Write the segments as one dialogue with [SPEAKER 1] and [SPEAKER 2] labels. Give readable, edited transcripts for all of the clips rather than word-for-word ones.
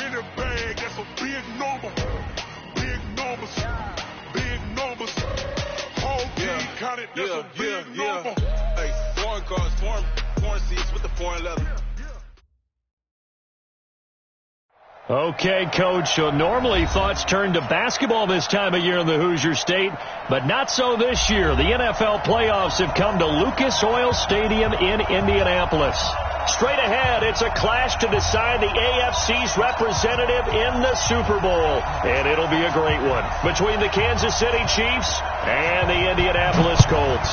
[SPEAKER 1] in the bag, that's a big number. Big numbers, big numbers. Whole team counted, that's a big number.
[SPEAKER 2] Hey, foreign cars, foreign seats with the foreign leather.
[SPEAKER 3] Okay, Coach, so normally thoughts turn to basketball this time of year in the Hoosier State, but not so this year. The NFL playoffs have come to Lucas Oil Stadium in Indianapolis. Straight ahead, it's a clash to decide the AFC's representative in the Super Bowl, and it'll be a great one between the Kansas City Chiefs and the Indianapolis Colts.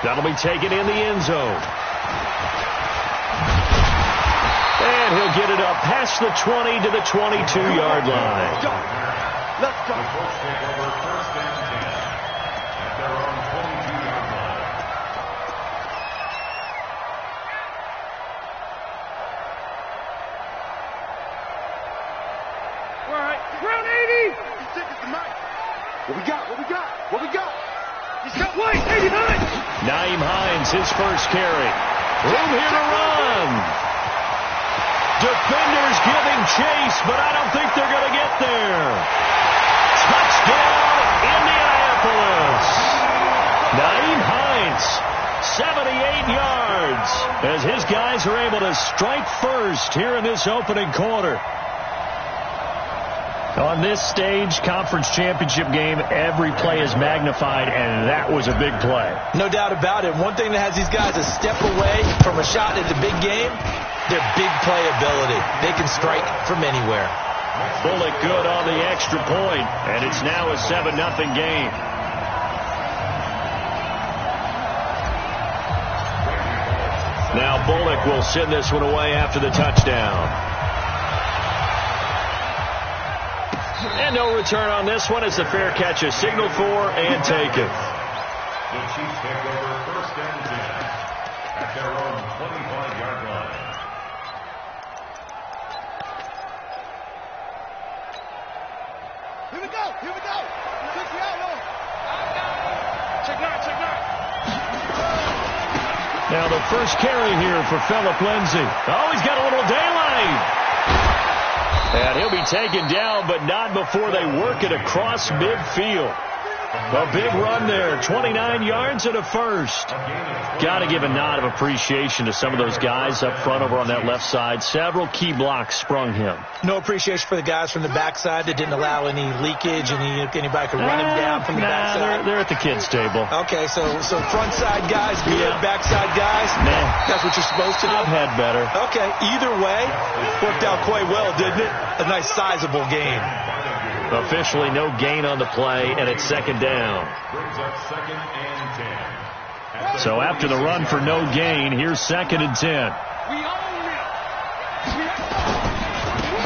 [SPEAKER 3] That'll be taken in the end zone. And he'll get it up past the 20 to the 22-yard line.
[SPEAKER 1] Let's go.
[SPEAKER 4] All right, round 80.
[SPEAKER 1] What we got?
[SPEAKER 4] He's got White, 89.
[SPEAKER 3] Nyheim Hines, his first carry. Room here to run. Defenders giving chase, but I don't think they're going to get there. Touchdown, Indianapolis. Nyheim Hines, 78 yards, as his guys are able to strike first here in this opening quarter. On this stage, conference championship game, every play is magnified, and that was a big play.
[SPEAKER 5] No doubt about it. One thing that has these guys a step away from a shot at the big game, their big play ability. They can strike from anywhere.
[SPEAKER 3] Bullock good on the extra point, and it's now a 7-0 game. Now Bullock will send this one away after the touchdown. And no return on this one as the fair catch is signaled for and taken.
[SPEAKER 6] The Chiefs take over first and 10 at their own 25-yard line.
[SPEAKER 1] Here we go.
[SPEAKER 4] Check nine.
[SPEAKER 3] Now the first carry here for Phillip Lindsay. Oh, he's got a little daylight. And he'll be taken down, but not before they work it across midfield. A big run there, 29 yards and a first. Got to give a nod of appreciation to some of those guys up front over on that left side. Several key blocks sprung him.
[SPEAKER 5] No appreciation for the guys from the backside that didn't allow any leakage, and anybody could run him down from the backside.
[SPEAKER 3] They're at the kids' table.
[SPEAKER 5] Okay, so front side guys, good, backside guys.
[SPEAKER 3] Nah.
[SPEAKER 5] That's what you're supposed to do.
[SPEAKER 3] I've had better.
[SPEAKER 5] Okay, either way, worked out quite well, didn't it? A nice sizable gain.
[SPEAKER 3] Officially no gain on the play, and it's second down.
[SPEAKER 6] Brings up second and 10.
[SPEAKER 3] So after the run for no gain, here's second and 10.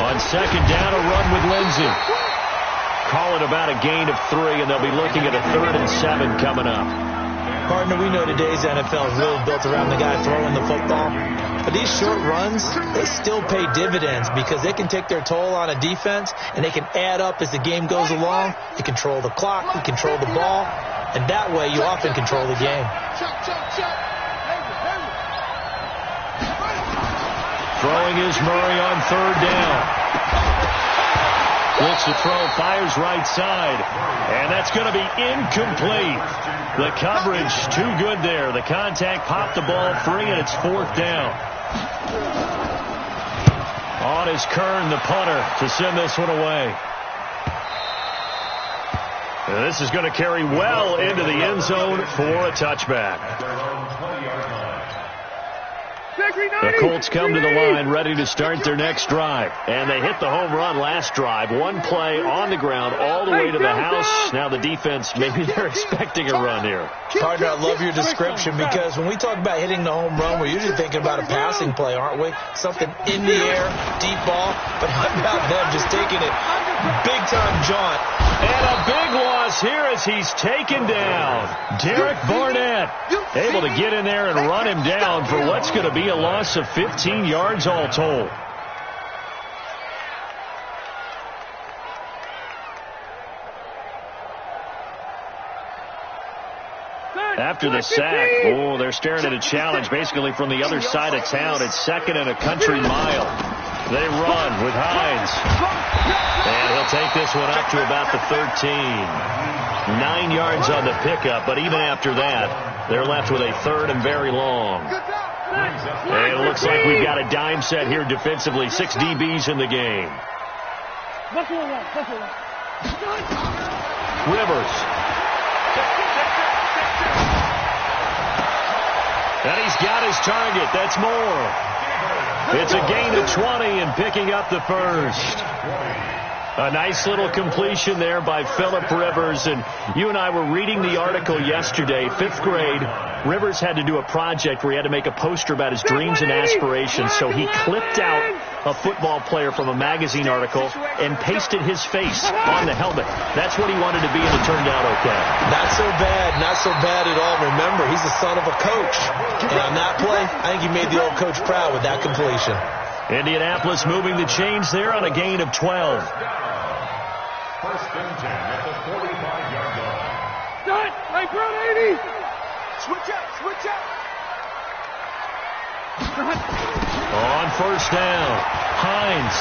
[SPEAKER 3] On second down, a run with Lindsay. Call it about a gain of 3, and they'll be looking at a 3rd and 7 coming up.
[SPEAKER 5] Partner, we know today's NFL is really built around the guy throwing the football. But these short runs, they still pay dividends because they can take their toll on a defense, and they can add up as the game goes along. You control the clock, you control the ball, and that way you often control the game.
[SPEAKER 3] Throwing is Murray on 3rd down. Looks to throw, fires right side, and that's going to be incomplete. The coverage too good there. The contact popped the ball free, and it's 4th down. On is Kern, the punter, to send this one away. And this is going to carry well into the end zone for a touchback. The Colts come to the line ready to start their next drive. And they hit the home run last drive. One play on the ground all the way to the house. Now the defense, maybe they're expecting a run here.
[SPEAKER 5] Partner, I love your description because when we talk about hitting the home run, we're usually thinking about a passing play, aren't we? Something in the air, deep ball. But how about them just taking it big-time jaunt?
[SPEAKER 3] And a big loss here as he's taken down. Derek Barnett able to get in there and run him down for what's going to be a loss of 15 yards all told. after the sack. Oh, they're staring at a challenge basically from the other side of town. It's 2nd and a country mile. They run with Hines. And he'll take this one up to about the 13. 9 yards on the pickup, but even after that, they're left with a 3rd and very long. And it looks like we've got a dime set here defensively. 6 DBs in the game. Rivers. And he's got his target. That's more. It's a gain of 20 and picking up the first. A nice little completion there by Phillip Rivers. And you and I were reading the article yesterday, 5th grade. Rivers had to do a project where he had to make a poster about his dreams and aspirations. So he clipped out a football player from a magazine article and pasted his face on the helmet. That's what he wanted to be, and it turned out okay.
[SPEAKER 5] Not so bad. Not so bad at all. Remember, he's the son of a coach. And on that play, I think he made the old coach proud with that completion.
[SPEAKER 3] Indianapolis moving the chains there on a gain of 12.
[SPEAKER 6] 1st and 10 at the 45-yard line.
[SPEAKER 4] Done. Hey, ground 80. Switch out. Switch out.
[SPEAKER 3] On 1st down, Hines.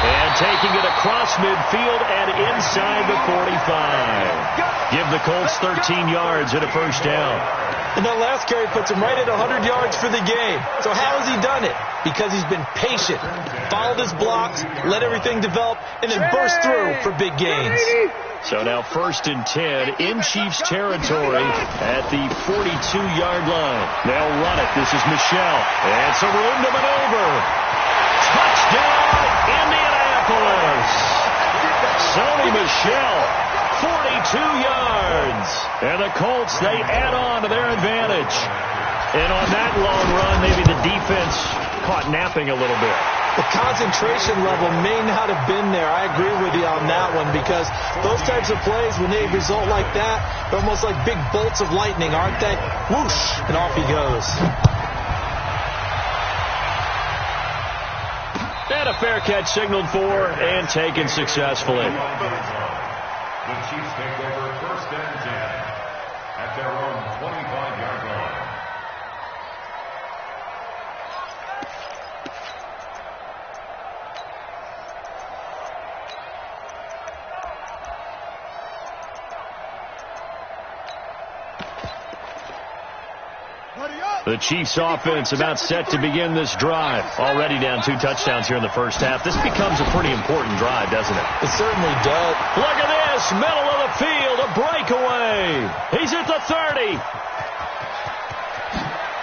[SPEAKER 3] And taking it across midfield and inside the 45. Give the Colts 13 yards at a 1st down.
[SPEAKER 5] And that last carry puts him right at 100 yards for the game. So how has he done it? Because he's been patient, followed his blocks, let everything develop, and then burst through for big gains.
[SPEAKER 3] So now 1st and 10 in Chiefs territory at the 42-yard line. They'll run it. This is Michel. And some room to maneuver. Touchdown, Indianapolis. Sony Michel, 42 yards. And the Colts, they add on to their advantage. And on that long run, maybe the defense caught napping a little bit.
[SPEAKER 5] The concentration level may not have been there. I agree with you on that one, because those types of plays, when they result like that, they're almost like big bolts of lightning, aren't they? Whoosh, and off he goes.
[SPEAKER 3] And a fair catch signaled for and taken successfully.
[SPEAKER 6] The Chiefs take over 1st and 10 at their own 25-yard line.
[SPEAKER 3] The Chiefs offense about set to begin this drive. Already down 2 touchdowns here in the 1st half. This becomes a pretty important drive, doesn't it?
[SPEAKER 5] It certainly does.
[SPEAKER 3] Look at this. Middle of the field. A breakaway. He's at the 30.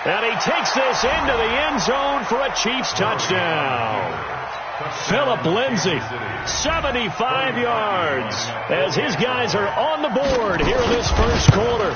[SPEAKER 3] And he takes this into the end zone for a Chiefs touchdown. Phillip Lindsay, 75 yards, as his guys are on the board here in this 1st quarter.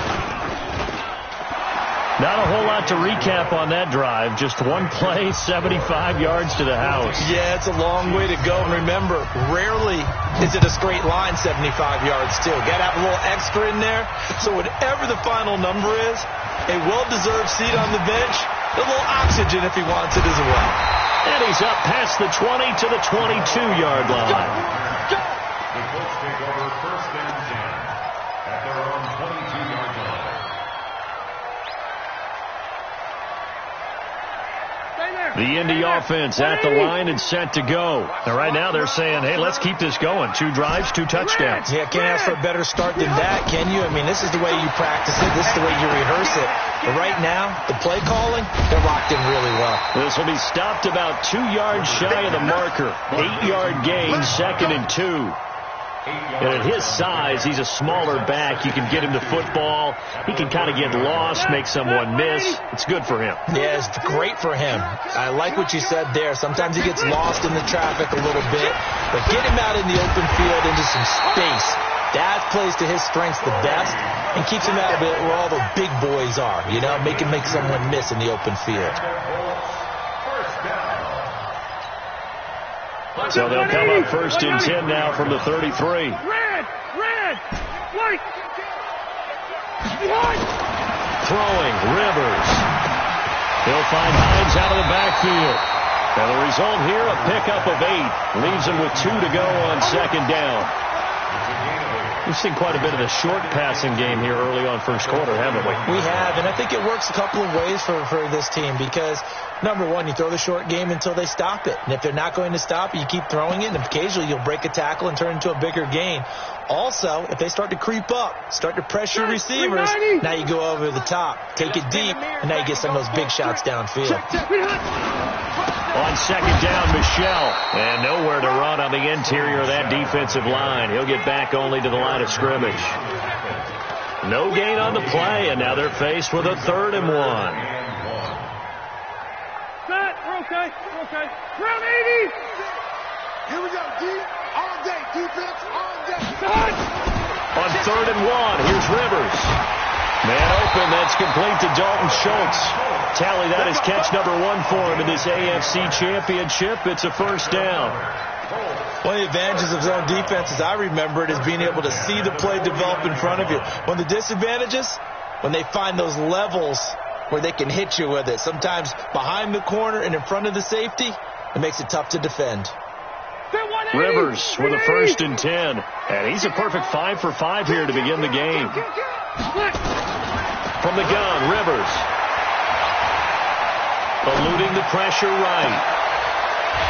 [SPEAKER 3] Not a whole lot to recap on that drive. Just one play, 75 yards to the house.
[SPEAKER 5] Yeah, it's a long way to go. And remember, rarely is it a straight line 75 yards, too. Got to have a little extra in there. So whatever the final number is, a well-deserved seat on the bench, a little oxygen if he wants it as well.
[SPEAKER 3] And he's up past the 20 to the 22-yard line.
[SPEAKER 6] The Colts take over 1st and 10 at their own 22-yard line.
[SPEAKER 3] The Indy offense at the line and set to go. And right now they're saying, hey, let's keep this going. 2 drives, 2 touchdowns.
[SPEAKER 5] Yeah, can't ask for a better start than that, can you? I mean, this is the way you practice it. This is the way you rehearse it. But right now, the play calling, they're locked in really well.
[SPEAKER 3] This will be stopped about 2 yards shy of the marker. 8-yard gain, 2nd and 2. And at his size, he's a smaller back. You can get him to football. He can kind of get lost, make someone miss. It's good for him.
[SPEAKER 5] Yeah, it's great for him. I like what you said there. Sometimes he gets lost in the traffic a little bit. But get him out in the open field into some space. That plays to his strengths the best and keeps him out of it where all the big boys are. You know, make him make someone miss in the open field.
[SPEAKER 3] So they'll come up 1st and 10 now from the 33.
[SPEAKER 4] Red, white, behind.
[SPEAKER 3] Throwing, Rivers. He'll find Hines out of the backfield. And the result here, a pickup of 8. Leaves him with 2 to go on 2nd down. We've seen quite a bit of the short passing game here early on first quarter, haven't we?
[SPEAKER 5] We have, and I think it works a couple of ways for this team because, number one, you throw the short game until they stop it. And if they're not going to stop it, you keep throwing it, and occasionally you'll break a tackle and turn it into a bigger gain. Also, if they start to creep up, start to pressure receivers, now you go over the top, take it deep, and now you get some of those big shots downfield.
[SPEAKER 3] On second down, Michelle. And nowhere to run on the interior of that defensive line. He'll get back only to the line of scrimmage. No gain on the play, and now they're faced with a 3rd and 1.
[SPEAKER 4] Set. We're okay. Round 80.
[SPEAKER 1] Here we go, D. All day. Defense all day.
[SPEAKER 4] Set.
[SPEAKER 3] On 3rd and 1, here's Rivers. Man open, that's complete to Dalton Schultz. Tally that as catch number 1 for him in this AFC Championship. It's a first down.
[SPEAKER 5] One of the advantages of zone defense, as I remember it, is being able to see the play develop in front of you. One of the disadvantages, when they find those levels where they can hit you with it, sometimes behind the corner and in front of the safety, it makes it tough to defend.
[SPEAKER 3] Rivers with a 1st and 10. And he's a perfect 5 for 5 here to begin the game. From the gun, Rivers. Eluding the pressure right.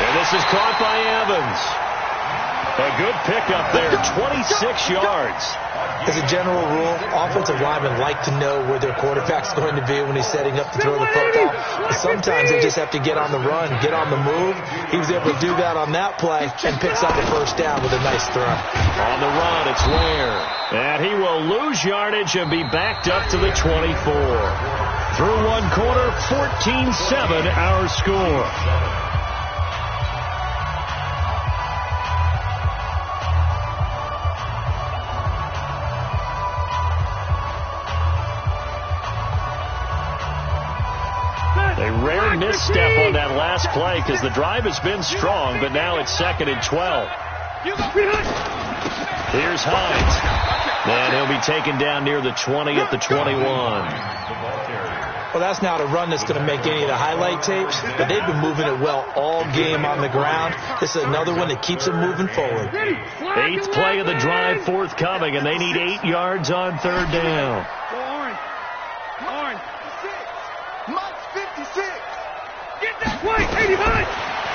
[SPEAKER 3] And this is caught by Evans. A good pickup there, 26 yards.
[SPEAKER 5] As a general rule, offensive linemen like to know where their quarterback's going to be when he's setting up to throw the football. But sometimes they just have to get on the run, get on the move. He was able to do that on that play and picks up a first down with a nice throw.
[SPEAKER 3] On the run, it's Ware. And he will lose yardage and be backed up to the 24. Through one quarter, 14-7 our score. A rare misstep on that last play because the drive has been strong, but now it's 2nd and 12. Here's Hines. And he'll be taken down near the 20 at the 21.
[SPEAKER 5] Well, that's not a run that's going to make any of the highlight tapes, but they've been moving it well all game on the ground. This is another one that keeps them moving forward.
[SPEAKER 3] 8th play of the drive forthcoming, and they need 8 yards on 3rd down.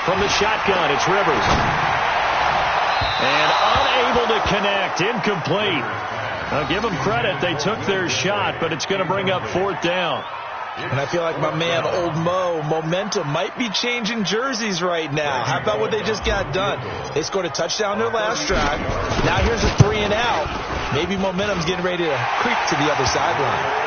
[SPEAKER 3] From the shotgun, it's Rivers. And unable to connect, incomplete. I'll give them credit. They took their shot, but it's going to bring up 4th down.
[SPEAKER 5] And I feel like my man, Old Mo, momentum might be changing jerseys right now. How about what they just got done? They scored a touchdown their last drive. Now here's a 3 and out. Maybe momentum's getting ready to creep to the other sideline.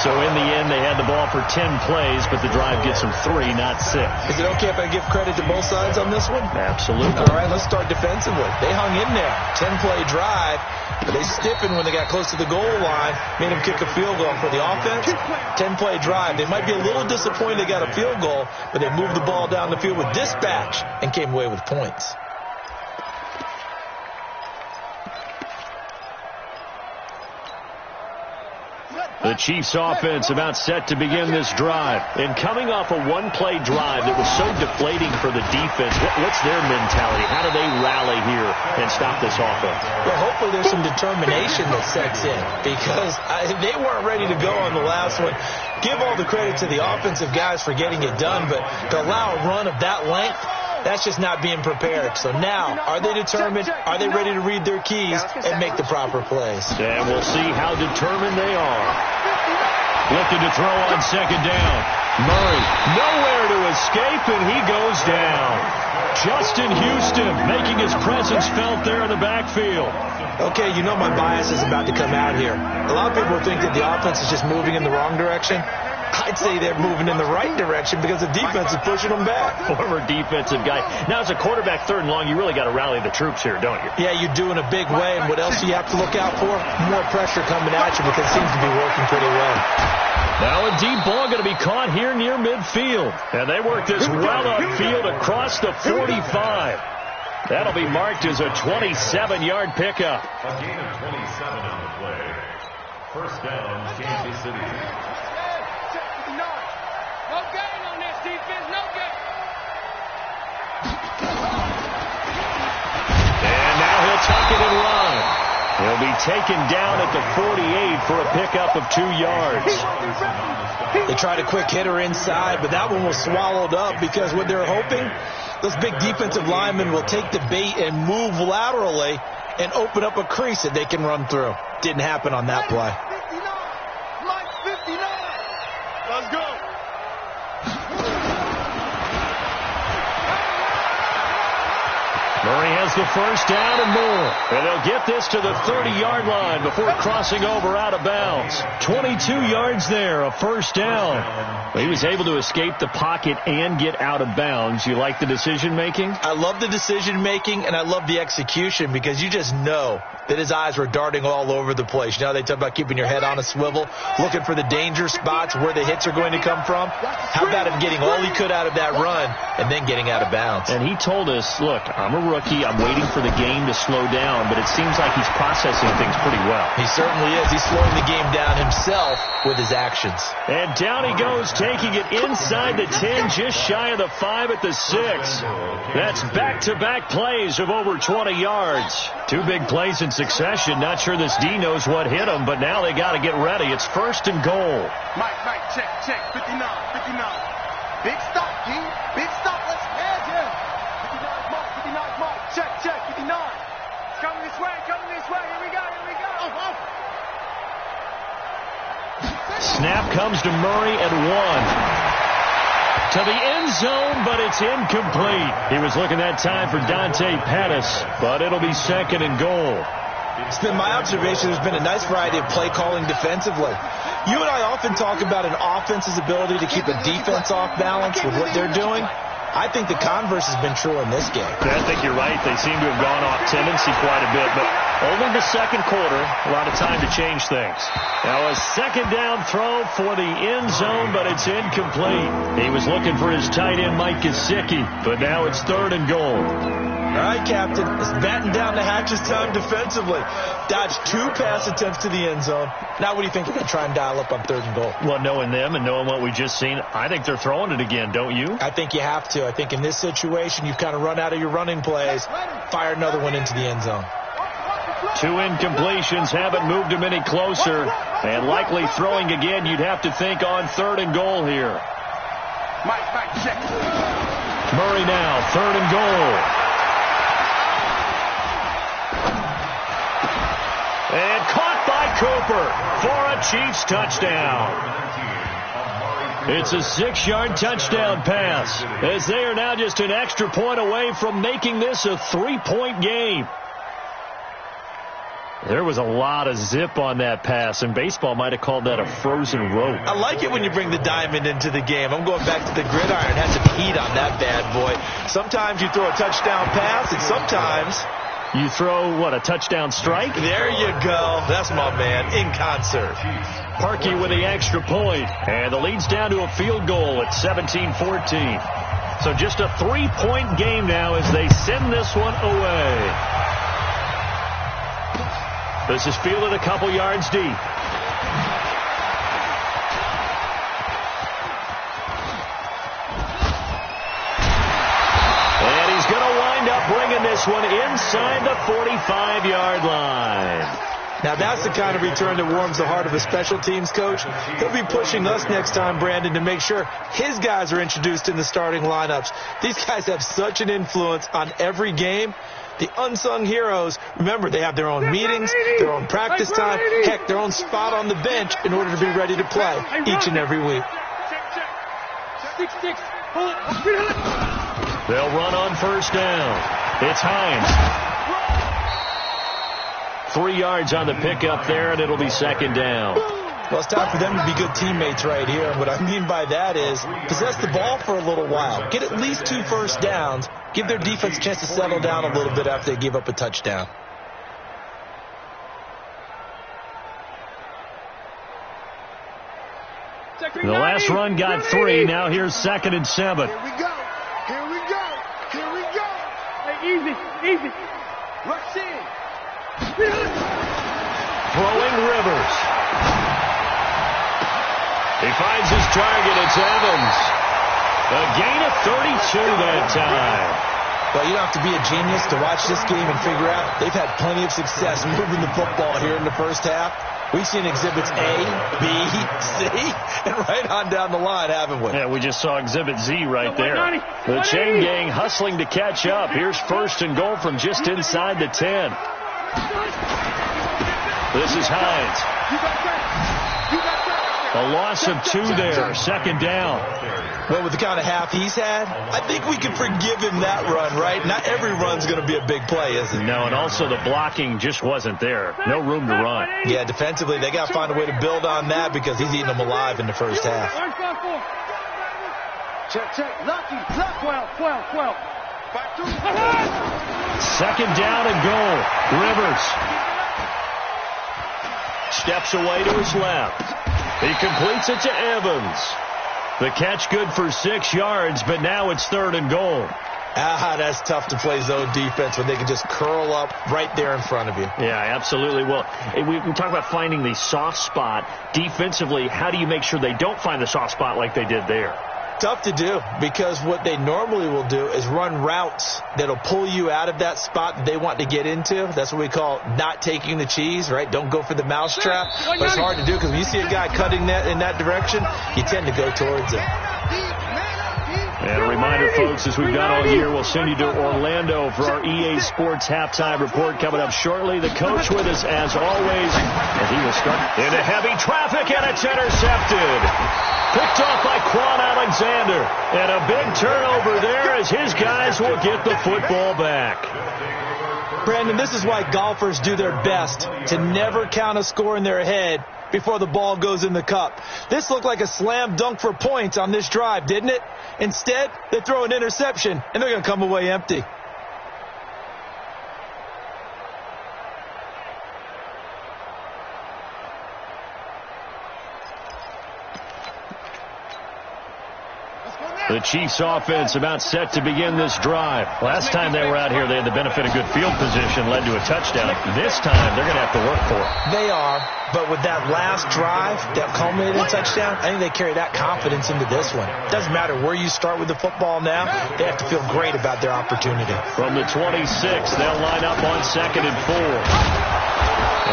[SPEAKER 3] So in the end, they had the ball for 10 plays, but the drive gets them 3, not 6.
[SPEAKER 5] Is it okay if I give credit to both sides on this one?
[SPEAKER 3] Absolutely.
[SPEAKER 5] All right, let's start defensively. They hung in there. 10-play drive, but they stiffened when they got close to the goal line, made them kick a field goal. For the offense, 10-play drive. They might be a little disappointed they got a field goal, but they moved the ball down the field with dispatch and came away with points.
[SPEAKER 3] The Chiefs offense about set to begin this drive. And coming off a one-play drive that was so deflating for the defense, what's their mentality? How do they rally here and stop this offense?
[SPEAKER 5] Well, hopefully there's some determination that sets in because they weren't ready to go on the last one. Give all the credit to the offensive guys for getting it done, but to allow a run of that length, that's just not being prepared. So now, are they determined? Are they ready to read their keys and make the proper plays?
[SPEAKER 3] And we'll see how determined they are. Looking to throw on second down. Murray, nowhere to escape, and he goes down. Justin Houston making his presence felt there in the backfield.
[SPEAKER 5] Okay, you know my bias is about to come out here. A lot of people think that the offense is just moving in the wrong direction. I'd say they're moving in the right direction because the defense is pushing them back.
[SPEAKER 3] Former defensive guy. Now, as a quarterback 3rd and long, you really got to rally the troops here, don't you?
[SPEAKER 5] Yeah, you do in a big way. And what else do you have to look out for? More pressure coming at you because it seems to be working pretty well.
[SPEAKER 3] Now a deep ball going to be caught here near midfield. And they work this well upfield across the 45. That'll be marked as a 27-yard pickup.
[SPEAKER 6] A gain of 27 on the play. First down, Kansas City.
[SPEAKER 4] No gain on this defense, no gain.
[SPEAKER 3] And now he'll tuck it and run. He'll be taken down at the 48 for a pickup of 2 yards.
[SPEAKER 5] They tried a quick hitter inside, but that one was swallowed up because what they're hoping, those big defensive linemen will take the bait and move laterally and open up a crease that they can run through. Didn't happen on that play.
[SPEAKER 4] 59. Let's go.
[SPEAKER 3] Murray has the first down and more. And they'll get this to the 30-yard line before crossing over out of bounds. 22 yards there, a first down. Well, he was able to escape the pocket and get out of bounds. You like the decision-making?
[SPEAKER 5] I love the decision-making, and I love the execution because you just know that his eyes were darting all over the place. You know, they talk about keeping your head on a swivel, looking for the danger spots where the hits are going to come from. How about him getting all he could out of that run and then getting out of bounds?
[SPEAKER 3] And he told us, look, I'm a rookie. I'm waiting for the game to slow down, but it seems like he's processing things pretty well.
[SPEAKER 5] He certainly is. He's slowing the game down himself with his actions.
[SPEAKER 3] And down he goes, taking it inside the 10, just shy of the 5 at the 6. That's back-to-back plays of over 20 yards. 2 big plays in succession. Not sure this D knows what hit him, but now they got to get ready. It's first and goal.
[SPEAKER 4] Mike, check. 59. Big stop, D. Big stop. Let's head him. 59, Mike. Check. 59. It's coming this way. Here we go.
[SPEAKER 3] Snap comes to Murray at 1. To the end zone, but it's incomplete. He was looking that time for Dante Pettis, but it'll be second and goal.
[SPEAKER 5] It's been my observation there's been a nice variety of play calling defensively. You and I often talk about an offense's ability to keep a defense off balance with what they're doing. I think the converse has been true in this game.
[SPEAKER 3] I think you're right. They seem to have gone off tendency quite a bit, but only the second quarter, a lot of time to change things. Now a second down throw for the end zone, but it's incomplete. He was looking for his tight end, Mike Gesicki, but now it's third and goal.
[SPEAKER 5] All right, Captain. It's batten down the hatches time defensively. Dodged 2 pass attempts to the end zone. Now what do you think they're going to try and dial up on third and goal?
[SPEAKER 3] Well, knowing them and knowing what we just seen, I think they're throwing it again, don't you?
[SPEAKER 5] I think you have to. I think in this situation, you've kind of run out of your running plays. Fire another one into the end zone.
[SPEAKER 3] 2 incompletions haven't moved him any closer. And likely throwing again, you'd have to think on third and goal here.
[SPEAKER 4] Mike, check.
[SPEAKER 3] Murray now, third and goal. And caught by Cooper for a Chiefs touchdown. It's a 6-yard touchdown pass, as they are now just an extra point away from making this a 3-point game. There was a lot of zip on that pass, and baseball might have called that a frozen rope.
[SPEAKER 5] I like it when you bring the diamond into the game. I'm going back to the gridiron. Had some heat on that bad boy. Sometimes you throw a touchdown pass, and sometimes
[SPEAKER 3] you throw, a touchdown strike?
[SPEAKER 5] There you go. That's my man, in concert.
[SPEAKER 3] Parkey with the extra point, and the lead's down to a field goal at 17-14. So just a 3-point game now as they send this one away. This is fielded a couple yards deep. And he's going to wind up bringing this one inside the 45-yard line.
[SPEAKER 5] Now, that's the kind of return that warms the heart of a special teams coach. He'll be pushing us next time, Brandon, to make sure his guys are introduced in the starting lineups. These guys have such an influence on every game. The unsung heroes, remember, they have their own meetings, their own practice time, heck, their own spot on the bench in order to be ready to play each and every week.
[SPEAKER 3] They'll run on first down. It's Hines. 3 yards on the pickup there, and it'll be second down.
[SPEAKER 5] Well, it's time for them to be good teammates right here. And what I mean by that is possess the ball for a little while. Get at least 2 first downs. Give their defense a chance to settle down a little bit after they give up a touchdown.
[SPEAKER 3] The last run got 3. Now here's 2nd and 7.
[SPEAKER 4] Here we go. Hey, easy. Rush in.
[SPEAKER 3] Throwing Rivers. He finds his target. It's Evans. A gain of 32 that time.
[SPEAKER 5] Well, you don't have to be a genius to watch this game and figure out they've had plenty of success moving the football here in the first half. We've seen exhibits A, B, C, and right on down the line, haven't we?
[SPEAKER 3] Yeah, we just saw exhibit Z right there. The chain gang hustling to catch up. Here's first and goal from just inside the 10. This is Hines. A loss of 2 there. Second down.
[SPEAKER 5] Well, with the kind of half he's had, I think we can forgive him that run, right? Not every run's going to be a big play, is it?
[SPEAKER 3] No, and also the blocking just wasn't there. No room to run.
[SPEAKER 5] Yeah, defensively, they got to find a way to build on that because he's eating them alive in the first half.
[SPEAKER 4] Check. Lucky. 12.
[SPEAKER 3] Second down and goal. Rivers steps away to his left. He completes it to Evans. The catch good for 6 yards, but now it's third and goal.
[SPEAKER 5] That's tough to play zone defense when they can just curl up right there in front of you.
[SPEAKER 3] Yeah, absolutely. Well, we talk about finding the soft spot. Defensively, how do you make sure they don't find the soft spot like they did there?
[SPEAKER 5] Tough to do because what they normally will do is run routes that'll pull you out of that spot that they want to get into. That's what we call not taking the cheese, right? Don't go for the mousetrap. But it's hard to do because when you see a guy cutting that in that direction, you tend to go towards it.
[SPEAKER 3] And a reminder, folks, as we've gone all year, we'll send you to Orlando for our EA Sports halftime report coming up shortly. The coach with us, as always, and he will start into heavy traffic, and it's intercepted. Picked off by Quan Alexander. And a big turnover there as his guys will get the football back.
[SPEAKER 5] Brandon, this is why golfers do their best to never count a score in their head before the ball goes in the cup. This looked like a slam dunk for points on this drive, didn't it? Instead, they throw an interception, and they're going to come away empty.
[SPEAKER 3] The Chiefs offense about set to begin this drive. Last time they were out here, they had the benefit of good field position, led to a touchdown. This time, they're going to have to work for it.
[SPEAKER 5] They are, but with that last drive that culminated in touchdown, I think they carry that confidence into this one. Doesn't matter where you start with the football now, they have to feel great about their opportunity.
[SPEAKER 3] From the 26, they'll line up on 2nd and 4.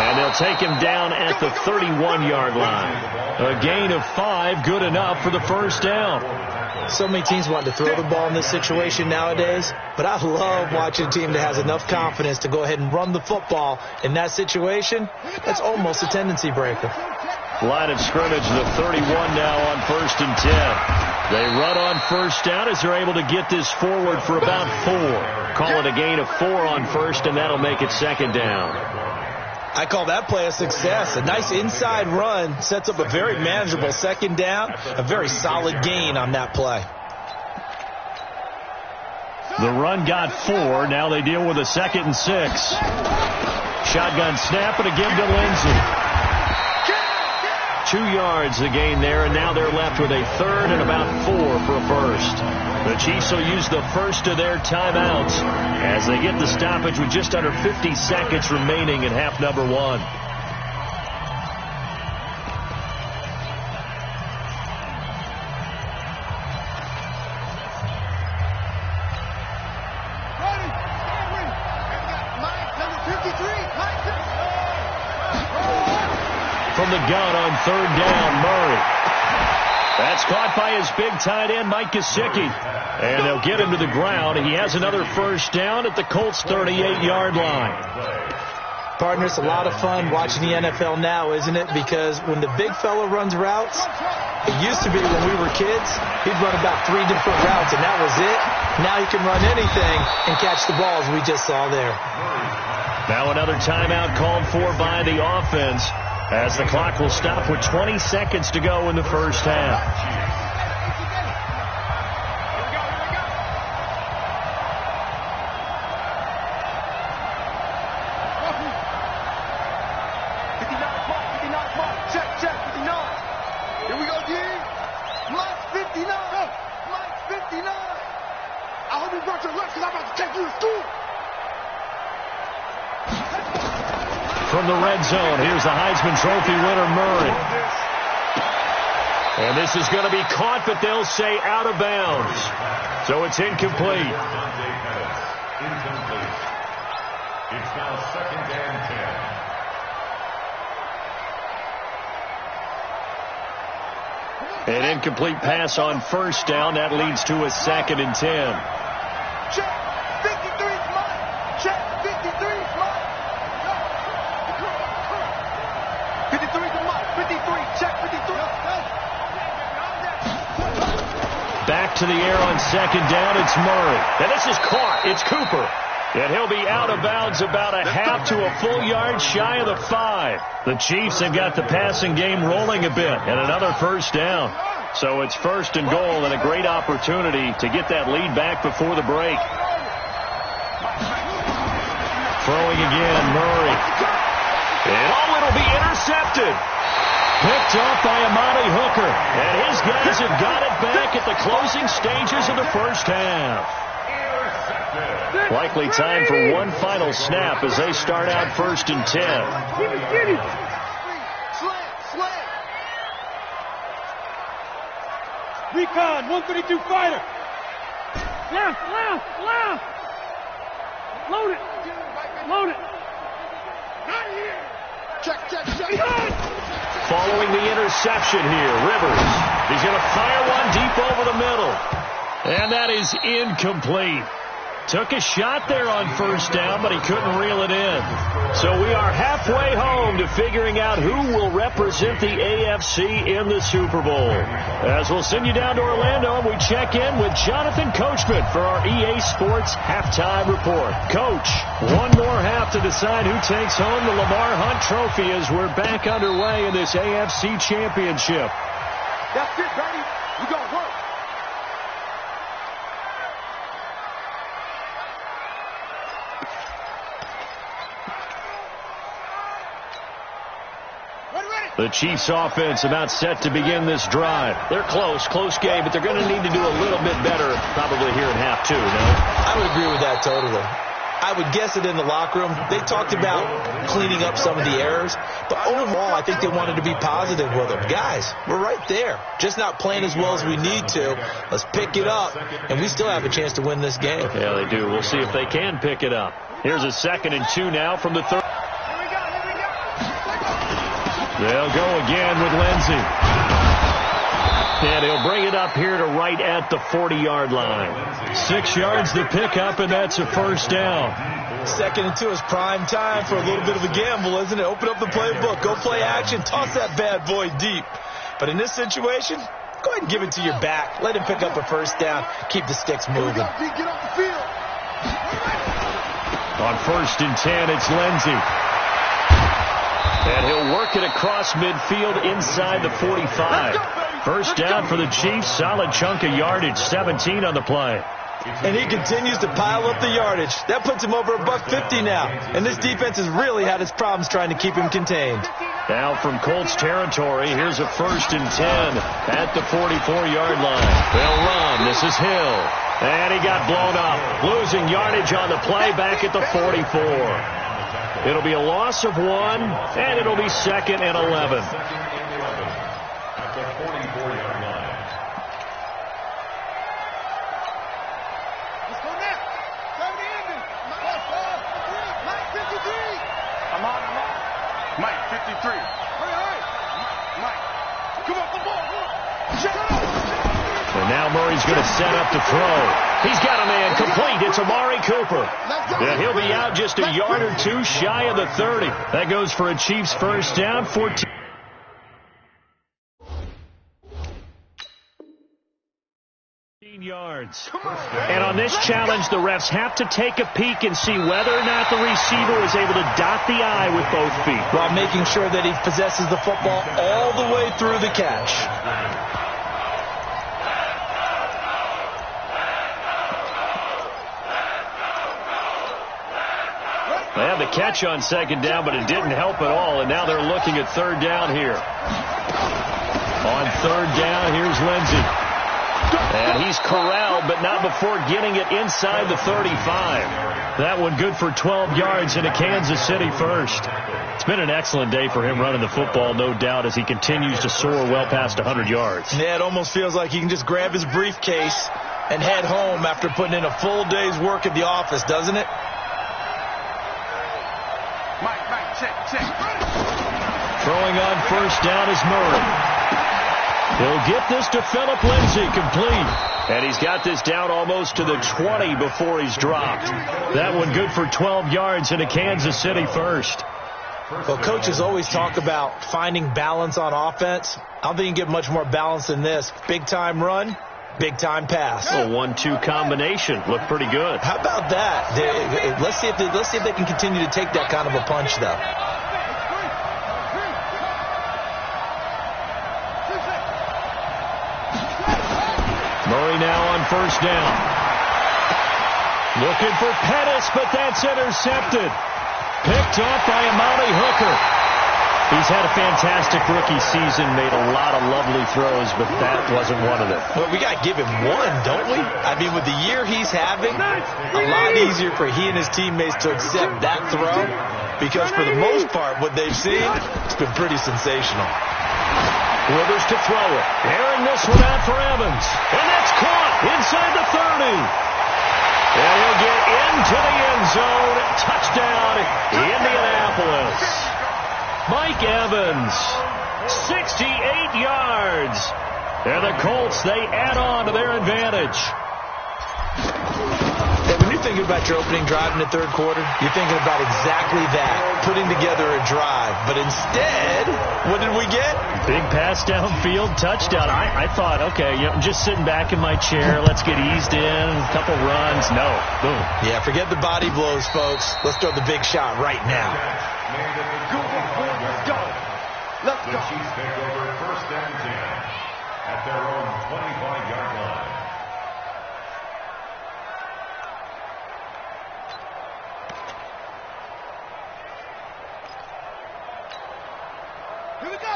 [SPEAKER 3] And they'll take him down at the 31-yard line. A gain of 5, good enough for the first down.
[SPEAKER 5] So many teams want to throw the ball in this situation nowadays, but I love watching a team that has enough confidence to go ahead and run the football in that situation. That's almost a tendency breaker.
[SPEAKER 3] Line of scrimmage, the 31 now on 1st and 10. They run on first down as they're able to get this forward for about 4. Call it a gain of 4 on first, and that'll make it 2nd down.
[SPEAKER 5] I call that play a success. A nice inside run sets up a very manageable 2nd down, a very solid gain on that play.
[SPEAKER 3] The run got 4. Now they deal with a 2nd and 6. Shotgun snap and a give to Lindsey. 2 yards the gain there, and now they're left with a 3rd and about 4 for a first. The Chiefs will use the first of their timeouts as they get the stoppage with just under 50 seconds remaining in half number 1. From the gun on 3rd down, Murray. That's caught by his big tight end, Mike Gesicki. And they'll get him to the ground. He has another first down at the Colts' 38-yard line.
[SPEAKER 5] Partner, it's a lot of fun watching the NFL now, isn't it? Because when the big fella runs routes, it used to be when we were kids, he'd run about 3 different routes, and that was it. Now he can run anything and catch the balls we just saw there.
[SPEAKER 3] Now another timeout called for by the offense, as the clock will stop with 20 seconds to go in the first half.
[SPEAKER 4] Check, 59. Here we go, D. Mike 59. Mike 59. I hope you brought your lunch because I'm about to take you to school.
[SPEAKER 3] From the red zone, here's the Heisman Trophy winner, Murray. And this is going to be caught, but they'll say out of bounds. So it's incomplete.
[SPEAKER 6] incomplete. It's now 2nd and 10.
[SPEAKER 3] An incomplete pass on 1st down. That leads to a 2nd and 10.
[SPEAKER 4] Check. 53's mine. Check. 53's mine. 53's mine. 53. Check. 53.
[SPEAKER 3] Back to the air on 2nd down. It's Murray. And this is caught. It's Cooper. And he'll be out of bounds about a half to a full yard shy of the 5. The Chiefs have got the passing game rolling a bit. And another 1st down. So it's 1st and goal and a great opportunity to get that lead back before the break. Throwing again, Murray. And it'll be intercepted. Picked off by Amani Hooker. And his guys have got it back at the closing stages of the 1st half. Likely time for one final snap as they start out 1st and 10.
[SPEAKER 4] Get it. Slam.
[SPEAKER 7] Recon, 132 fighter. Left. Load it. Not here.
[SPEAKER 4] Check.
[SPEAKER 3] Following the interception here, Rivers. He's going to fire one deep over the middle. And that is incomplete. Took a shot there on 1st down, but he couldn't reel it in. So we are halfway home to figuring out who will represent the AFC in the Super Bowl. As we'll send you down to Orlando, and we check in with Jonathan Coachman for our EA Sports Halftime Report. Coach, one more half to decide who takes home the Lamar Hunt Trophy as we're back underway in this AFC Championship.
[SPEAKER 4] That's it, baby. We got to work.
[SPEAKER 3] The Chiefs offense about set to begin this drive. They're close game, but they're going to need to do a little bit better probably here in half 2, no?
[SPEAKER 5] I would agree with that totally. I would guess it in the locker room. They talked about cleaning up some of the errors, but overall I think they wanted to be positive with them. Guys, we're right there. Just not playing as well as we need to. Let's pick it up, and we still have a chance to win this game.
[SPEAKER 3] Yeah, they do. We'll see if they can pick it up. Here's a 2nd and 2 now from the 3rd. They'll go again with Lindsey. And he'll bring it up here to right at the 40-yard line. 6 yards to pick up, and that's a 1st down.
[SPEAKER 5] 2nd and 2 is prime time for a little bit of a gamble, isn't it? Open up the playbook. Go play action. Toss that bad boy deep. But in this situation, go ahead and give it to your back. Let him pick up a 1st down. Keep the sticks moving.
[SPEAKER 4] Get off the field.
[SPEAKER 3] On 1st and 10, it's Lindsey. And he'll work it across midfield inside the 45. 1st down for the Chiefs. Solid chunk of yardage. 17 on the play.
[SPEAKER 5] And he continues to pile up the yardage. That puts him over $150 now. And this defense has really had its problems trying to keep him contained.
[SPEAKER 3] Now from Colts territory, here's a 1st and 10 at the 44-yard line. They'll run. This is Hill. And he got blown up. Losing yardage on the play back at the 44. It'll be a loss of 1, and it'll be 2nd and 11.
[SPEAKER 6] At the 44-yard line.
[SPEAKER 4] Let's go now. Go to the ending. Mike 53. I'm on. Mike 53. Hurry. Mike. Come on. Shut up.
[SPEAKER 3] And now Murray's going to set up to throw. He's got a man complete. It's Amari Cooper. And he'll be out just a yard or 2 shy of the 30. That goes for a Chiefs 1st down, 14 yards. And on this challenge, the refs have to take a peek and see whether or not the receiver is able to dot the I with both feet,
[SPEAKER 5] while making sure that he possesses the football all the way through the catch.
[SPEAKER 3] They had the catch on 2nd down, but it didn't help at all, and now they're looking at 3rd down here. On 3rd down, here's Lindsey. And he's corralled, but not before getting it inside the 35. That one good for 12 yards in a Kansas City 1st. It's been an excellent day for him running the football, no doubt, as he continues to soar well past 100 yards.
[SPEAKER 5] Yeah, it almost feels like he can just grab his briefcase, and head home after putting in a full day's work at the office, doesn't it?
[SPEAKER 4] Mike, check.
[SPEAKER 3] Throwing on first down is Murray. He'll get this to Phillip Lindsay, complete. And he's got this down almost to the 20 before he's dropped. That one good for 12 yards and a Kansas City first.
[SPEAKER 5] Well, coaches always talk about finding balance on offense. I don't think you can get much more balance than this. Big-time run, big-time pass.
[SPEAKER 3] A 1-2 combination. Looked pretty good.
[SPEAKER 5] How about that? Let's see if they can continue to take that kind of a punch, though.
[SPEAKER 3] Murray now on first down. Looking for Pettis, but that's intercepted. Picked off by Amani Hooker. He's had a fantastic rookie season, made a lot of lovely throws, but that wasn't one of them.
[SPEAKER 5] Well, we got to give him one, don't we? I mean, with the year he's having, a lot easier for he and his teammates to accept that throw, because for the most part, what they've seen, it's been pretty sensational.
[SPEAKER 3] Rivers to throw it. Airing this one out for Evans. And that's caught inside the 30. And he'll get into the end zone. Touchdown, Indianapolis. Mike Evans, 68 yards. And the Colts, they add on to their advantage.
[SPEAKER 5] Hey, when you're thinking about your opening drive in the third quarter, you're thinking about exactly that, putting together a drive. But instead, what did we get?
[SPEAKER 3] Big pass downfield, touchdown. I thought, okay, I'm just sitting back in my chair. Let's get eased in, a couple runs. No, boom.
[SPEAKER 5] Yeah, forget the body blows, folks. Let's throw the big shot right now.
[SPEAKER 6] Let's go. The Chiefs take over first and 10 at their own 25-yard line.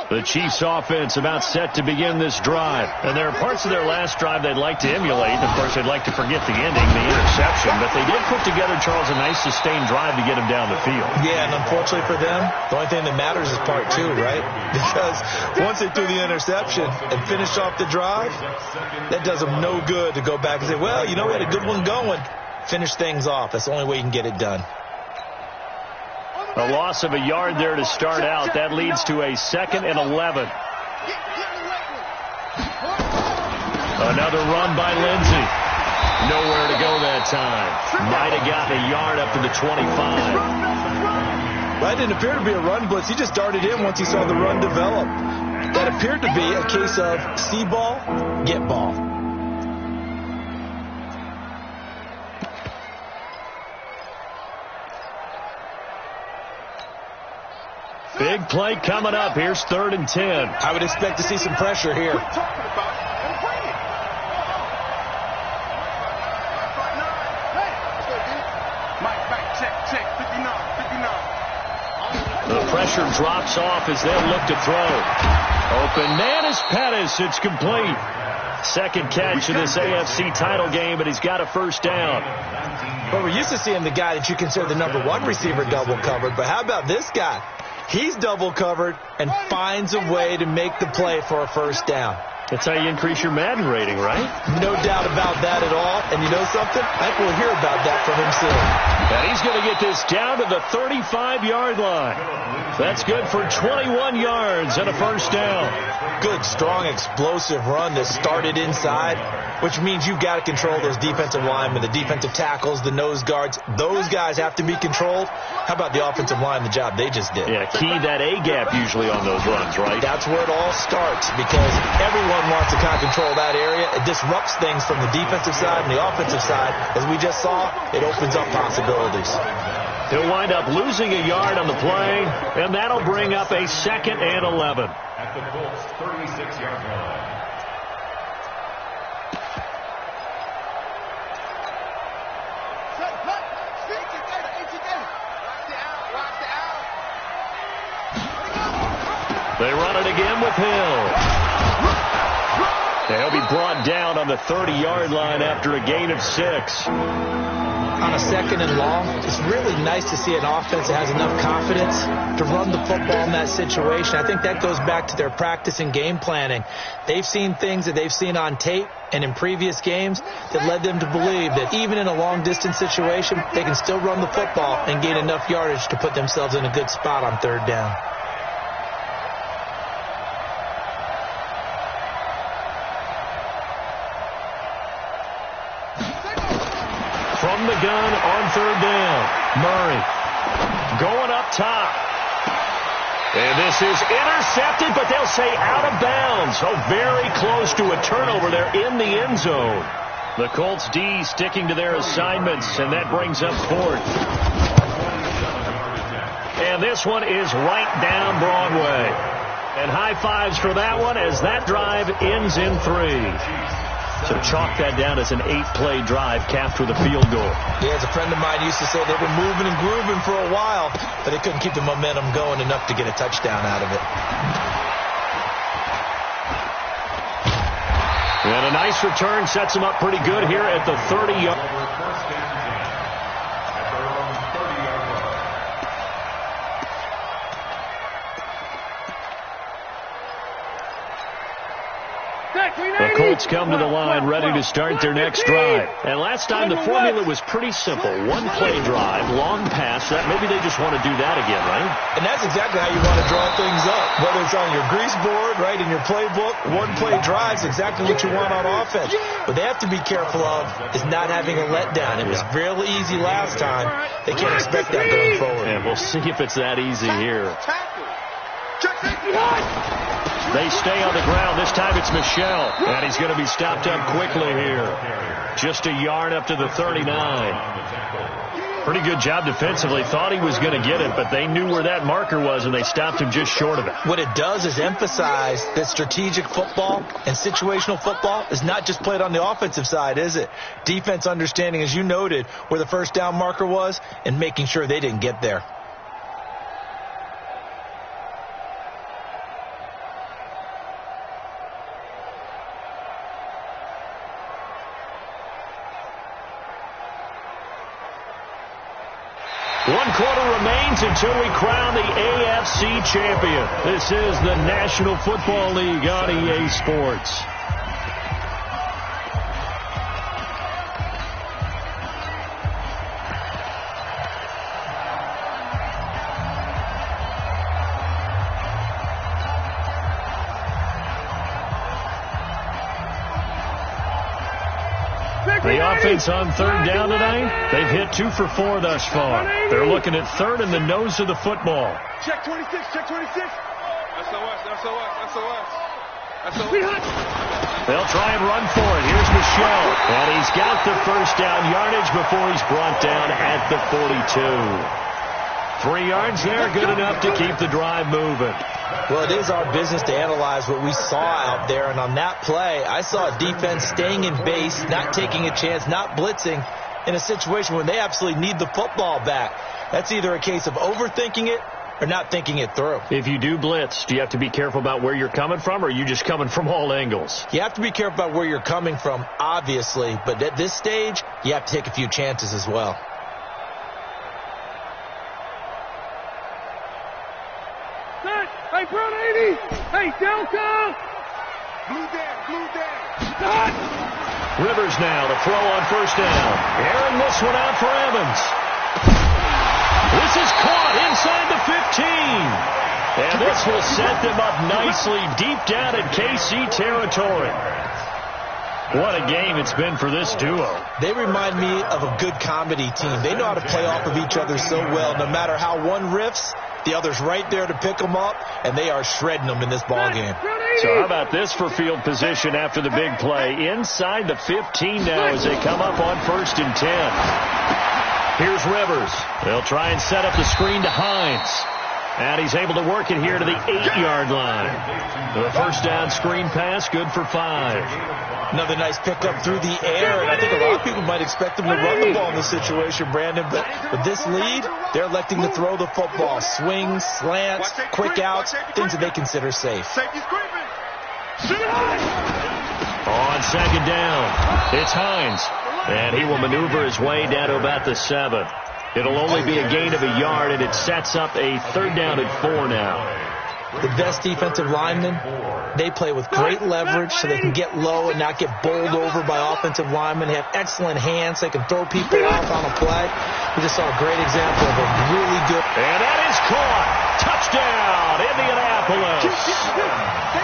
[SPEAKER 3] The Chiefs offense about set to begin this drive. And there are parts of their last drive they'd like to emulate. Of course, they'd like to forget the ending, the interception. But they did put together, Charles, a nice sustained drive to get him down the field.
[SPEAKER 5] Yeah, and unfortunately for them, the only thing that matters is part two, right? Because once they threw the interception and finished off the drive, that does them no good to go back and say, well, we had a good one going. Finish things off. That's the only way you can get it done.
[SPEAKER 3] A loss of a yard there to start out. That leads to a 2nd and 11. Another run by Lindsay. Nowhere to go that time. Might have gotten a yard up to the 25.
[SPEAKER 5] That didn't appear to be a run blitz. He just darted in once he saw the run develop. That appeared to be a case of see ball, get ball.
[SPEAKER 3] Big play coming up. Here's 3rd and 10.
[SPEAKER 5] I would expect to see some pressure here.
[SPEAKER 4] Check, 59.
[SPEAKER 3] The pressure drops off as they'll look to throw. Open man is Pettis. It's complete. Second catch in this AFC title game, but he's got a first down.
[SPEAKER 5] But we're used to seeing the guy that you consider the number one receiver double covered. But how about this guy? He's double covered and finds a way to make the play for a first down.
[SPEAKER 3] That's how you increase your Madden rating, right?
[SPEAKER 5] No doubt about that at all. And you know something? I think we'll hear about that from him soon.
[SPEAKER 3] And he's going to get this down to the 35-yard line. That's good for 21 yards and a first down.
[SPEAKER 5] Good, strong, explosive run that started inside, which means you've got to control those defensive linemen, the defensive tackles, the nose guards. Those guys have to be controlled. How about the offensive line, the job they just did?
[SPEAKER 3] Yeah, key that A-gap usually on those runs, right?
[SPEAKER 5] That's where it all starts, because everyone wants to kind of control that area. It disrupts things from the defensive side and the offensive side. As we just saw, it opens up possibilities.
[SPEAKER 3] He'll wind up losing a yard on the play, and that'll bring up a 2nd and 11.
[SPEAKER 6] At the Colts 36-yard line.
[SPEAKER 3] They run it again with Hill. And he'll be brought down on the 30-yard line after a gain of 6.
[SPEAKER 5] On a 2nd and long, it's really nice to see an offense that has enough confidence to run the football in that situation. I think that goes back to their practice and game planning. They've seen things that they've seen on tape and in previous games that led them to believe that even in a long-distance situation, they can still run the football and gain enough yardage to put themselves in a good spot on 3rd down.
[SPEAKER 3] From the gun on 3rd down, Murray going up top. And this is intercepted, but they'll say out of bounds. So very close to a turnover there in the end zone. The Colts D sticking to their assignments, and that brings up 4th. And this one is right down Broadway. And high fives for that one as that drive ends in 3. So chalk that down as an 8-play drive capped with a field goal.
[SPEAKER 5] Yeah, as a friend of mine used to say, they were moving and grooving for a while, but they couldn't keep the momentum going enough to get a touchdown out of it.
[SPEAKER 3] And a nice return sets them up pretty good here at the 30-yard. The Colts come to the line ready to start their next drive. And last time the formula was pretty simple. 1-play drive, long pass. Maybe they just want to do that again, right?
[SPEAKER 5] And that's exactly how you want to draw things up. Whether it's on your grease board, right, in your playbook, 1-play drive is exactly what you want on offense. What they have to be careful of is not having a letdown. It was really easy last time. They can't expect that going forward.
[SPEAKER 3] And we'll see if it's that easy here. They stay on the ground. This time it's Michel. And he's going to be stopped up quickly here. Just a yard up to the 39. Pretty good job defensively. Thought he was going to get it, but they knew where that marker was, and they stopped him just short of it.
[SPEAKER 5] What it does is emphasize that strategic football and situational football is not just played on the offensive side, is it? Defense understanding, as you noted, where the 1st down marker was and making sure they didn't get there.
[SPEAKER 3] One quarter remains until we crown the AFC champion. This is the National Football League on EA Sports. The offense on 3rd down tonight, they've hit 2 for 4 thus far. They're looking at 3rd in the nose of the football.
[SPEAKER 7] Check 26, check 26.
[SPEAKER 2] SOS.
[SPEAKER 3] They'll try and run for it. Here's Michel. And he's got the 1st down yardage before he's brought down at the 42. 3 yards there, good enough to keep the drive moving.
[SPEAKER 5] Well, it is our business to analyze what we saw out there, and on that play, I saw a defense staying in base, not taking a chance, not blitzing in a situation when they absolutely need the football back. That's either a case of overthinking it or not thinking it through.
[SPEAKER 3] If you do blitz, do you have to be careful about where you're coming from, or are you just coming from all angles?
[SPEAKER 5] You have to be careful about where you're coming from, obviously, but at this stage, you have to take a few chances as well.
[SPEAKER 7] Hey, Brown 80! Hey, Delta!
[SPEAKER 4] Blue down!
[SPEAKER 7] Stop!
[SPEAKER 3] Rivers now to throw on 1st down. Airing this one out for Evans. This is caught inside the 15. And this will set them up nicely deep down in KC territory. What a game it's been for this duo.
[SPEAKER 5] They remind me of a good comedy team. They know how to play off of each other so well. No matter how one riffs, the other's right there to pick them up, and they are shredding them in this ball game.
[SPEAKER 3] So how about this for field position after the big play? Inside the 15 now as they come up on 1st and 10. Here's Rivers. They'll try and set up the screen to Hines. And he's able to work it here to the 8-yard line. The 1st down screen pass, good for 5.
[SPEAKER 5] Another nice pickup through the air, and I think a lot of people might expect them to run the ball in this situation, Brandon, but with this lead, they're electing to throw the football. Swings, slants, quick outs, things that they consider safe.
[SPEAKER 7] Safety's creeping!
[SPEAKER 3] On second down, it's Hines. And he will maneuver his way down to about the 7. It'll only be a gain of a yard, and it sets up a 3rd down and 4 now.
[SPEAKER 5] The best defensive linemen, they play with great leverage so they can get low and not get bowled over by offensive linemen. They have excellent hands. They can throw people off on a play. We just saw a great example of a really good.
[SPEAKER 3] And that is caught. Touchdown, Indianapolis.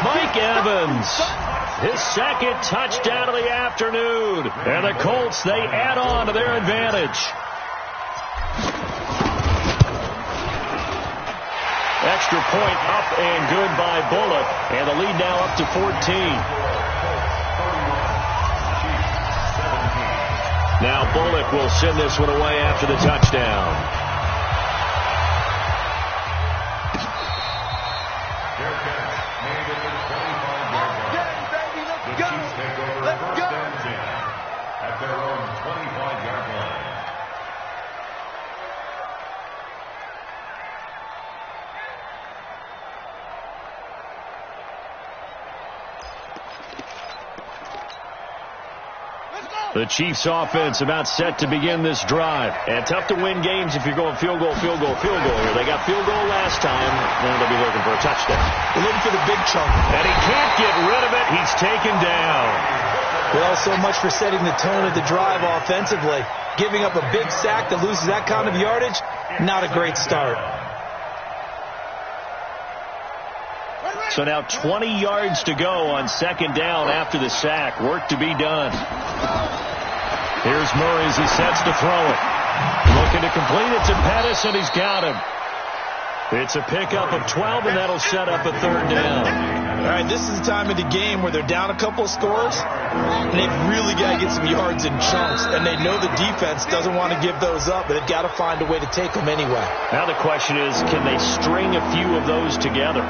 [SPEAKER 3] Mike Evans, his 2nd touchdown of the afternoon. And the Colts, they add on to their advantage. Extra point up and good by Bullock. And the lead now up to 14. Now Bullock will send this one away after the touchdown.
[SPEAKER 6] Let's go. At their own 25-yard line.
[SPEAKER 3] The Chiefs offense about set to begin this drive. And tough to win games if you're going field goal, field goal, field goal here. They got field goal last time. Now they'll be looking for a touchdown.
[SPEAKER 5] They're looking for the big chunk.
[SPEAKER 3] And he can't get rid of it. He's taken down.
[SPEAKER 5] Well, so much for setting the tone of the drive offensively. Giving up a big sack that loses that kind of yardage, not a great start.
[SPEAKER 3] So now 20 yards to go on 2nd down after the sack. Work to be done. Here's Murray as he sets to throw it. Looking to complete it to Pettis, and he's got him. It's a pickup of 12, and that'll set up a 3rd down.
[SPEAKER 5] All right, this is the time of the game where they're down a couple of scores, and they've really got to get some yards in chunks, and they know the defense doesn't want to give those up, but they've got to find a way to take them anyway.
[SPEAKER 3] Now the question is, can they string a few of those together?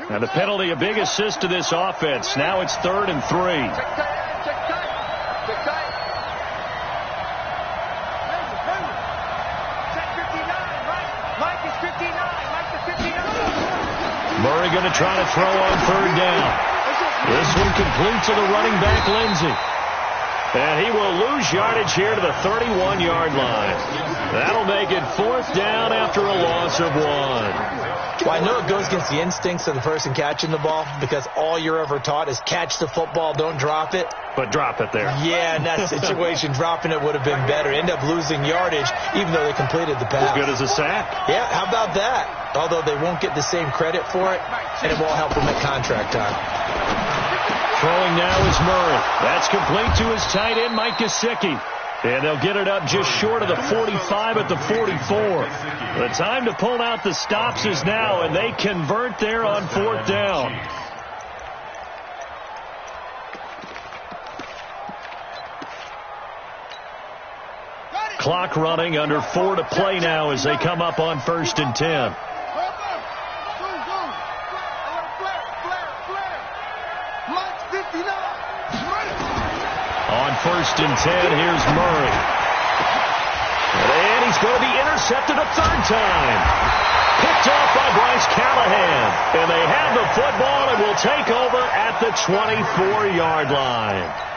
[SPEAKER 3] And the penalty, a big assist to this offense. Now it's 3rd and 3. Murray going to try to throw on 3rd down. This one complete to the running back, Lindsey. And he will lose yardage here to the 31-yard line. That'll make it 4th down after a loss of 1.
[SPEAKER 5] Well, I know it goes against the instincts of the person catching the ball because all you're ever taught is catch the football, don't drop it.
[SPEAKER 3] But drop it there.
[SPEAKER 5] Yeah, in that situation, dropping it would have been better. End up losing yardage, even though they completed the pass.
[SPEAKER 3] As good as a sack.
[SPEAKER 5] Yeah, how about that? Although they won't get the same credit for it, and it won't help them at contract time.
[SPEAKER 3] Throwing now is Murray. That's complete to his tight end, Mike Gesicki. And they'll get it up just short of the 45 at the 44. The time to pull out the stops is now, and they convert there on 4th down. Clock running, under 4 to play now as they come up on 1st and 10. On 1st and 10, here's Murray. And he's going to be intercepted a 3rd time. Picked off by Bryce Callahan. And they have the football and will take over at the 24-yard line.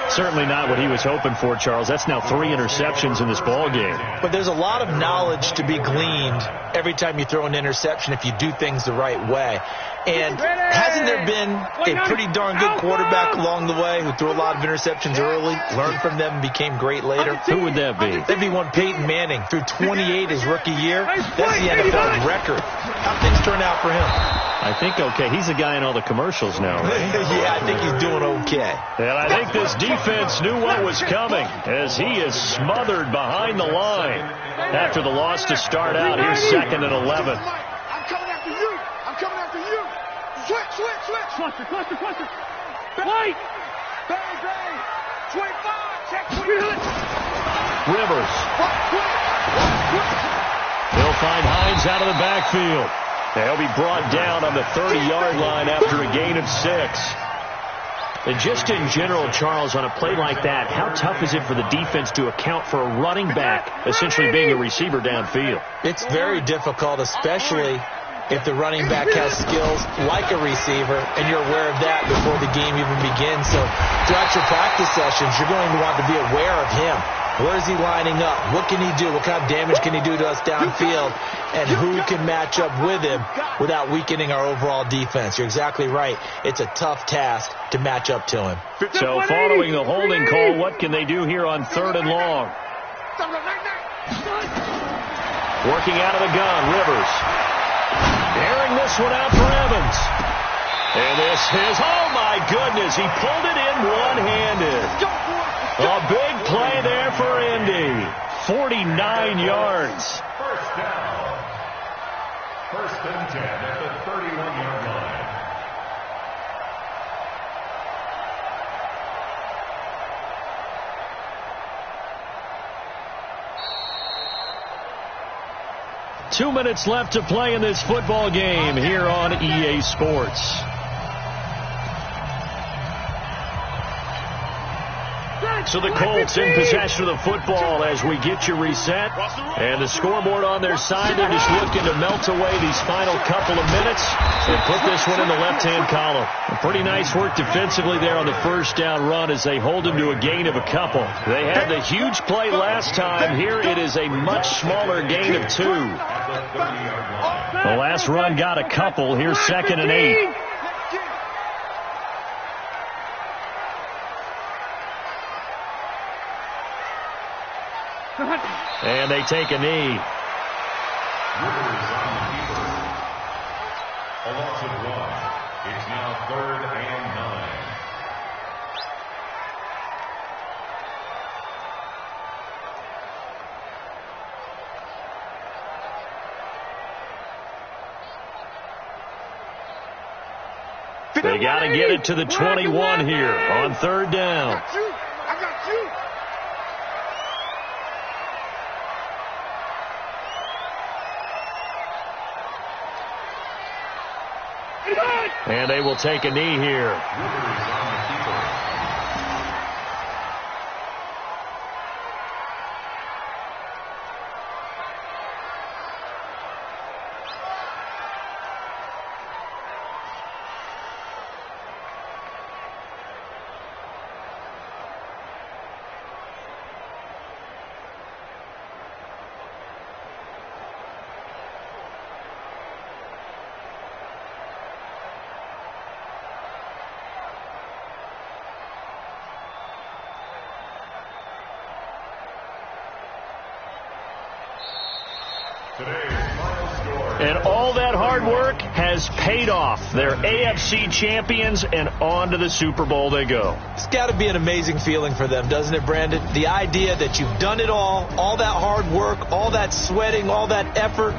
[SPEAKER 3] Certainly not what he was hoping for, Charles. That's now 3 interceptions in this ball game.
[SPEAKER 5] But there's a lot of knowledge to be gleaned every time you throw an interception if you do things the right way. And hasn't there been a pretty darn good quarterback along the way who threw a lot of interceptions early, learned from them, and became great later?
[SPEAKER 3] Who would that be?
[SPEAKER 5] That'd be one Peyton Manning. Threw 28 his rookie year. That's the NFL record. How things turn out for him?
[SPEAKER 3] I think okay. He's the guy in all the commercials now, right?
[SPEAKER 5] Yeah, I think he's doing okay.
[SPEAKER 3] And I think this defense knew what was coming as he is smothered behind the line after the loss to start out. Here's 2nd and 11.
[SPEAKER 4] I'm coming after you. I'm coming after you. Switch. Cluster. White. Bang. 25. Check 20.
[SPEAKER 3] Rivers. They'll find Hines out of the backfield. They'll be brought down on the 30-yard line after a gain of 6. And just in general, Charles, on a play like that, how tough is it for the defense to account for a running back essentially being a receiver downfield?
[SPEAKER 5] It's very difficult, especially if the running back has skills like a receiver, and you're aware of that before the game even begins. So throughout your practice sessions, you're going to want to be aware of him. Where is he lining up? What can he do? What kind of damage can he do to us downfield? And who can match up with him without weakening our overall defense? You're exactly right. It's a tough task to match up to him.
[SPEAKER 3] So following the holding call, what can they do here on 3rd and long? Working out of the gun, Rivers. Airing this one out for Evans. And this is, oh my goodness, he pulled it in one-handed. A big play there for Indy. 49 yards.
[SPEAKER 6] First down. 1st and 10 at the 31-yard line.
[SPEAKER 3] Two minutes left to play in this football game here on EA Sports. So the Colts in possession of the football as we get you reset. And the scoreboard on their side, they're just looking to melt away these final couple of minutes and put this one in the left-hand column. A pretty nice work defensively there on the first down run as they hold them to a gain of a couple. They had the huge play last time. Here it is a much smaller gain of 2. The last run got a couple. Here's 2nd and 8. And they take a knee.
[SPEAKER 6] Rivers on the keeper. A loss of 1. It's now 3rd and 9.
[SPEAKER 3] They got to get it to the 21 here on 3rd down.
[SPEAKER 7] I got you.
[SPEAKER 3] And they will take a knee here.
[SPEAKER 6] Rivers on the keeper.
[SPEAKER 3] And all that hard work has paid off. They're AFC champions, and on to the Super Bowl they go.
[SPEAKER 5] It's got to be an amazing feeling for them, doesn't it, Brandon? The idea that you've done it all that hard work, all that sweating, all that effort,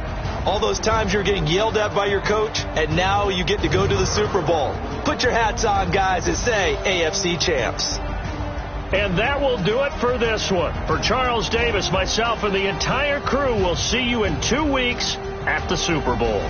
[SPEAKER 5] all those times you're getting yelled at by your coach, and now you get to go to the Super Bowl. Put your hats on, guys, and say AFC champs.
[SPEAKER 3] And that will do it for this one. For Charles Davis, myself, and the entire crew, we'll see you in 2 weeks at the Super Bowl.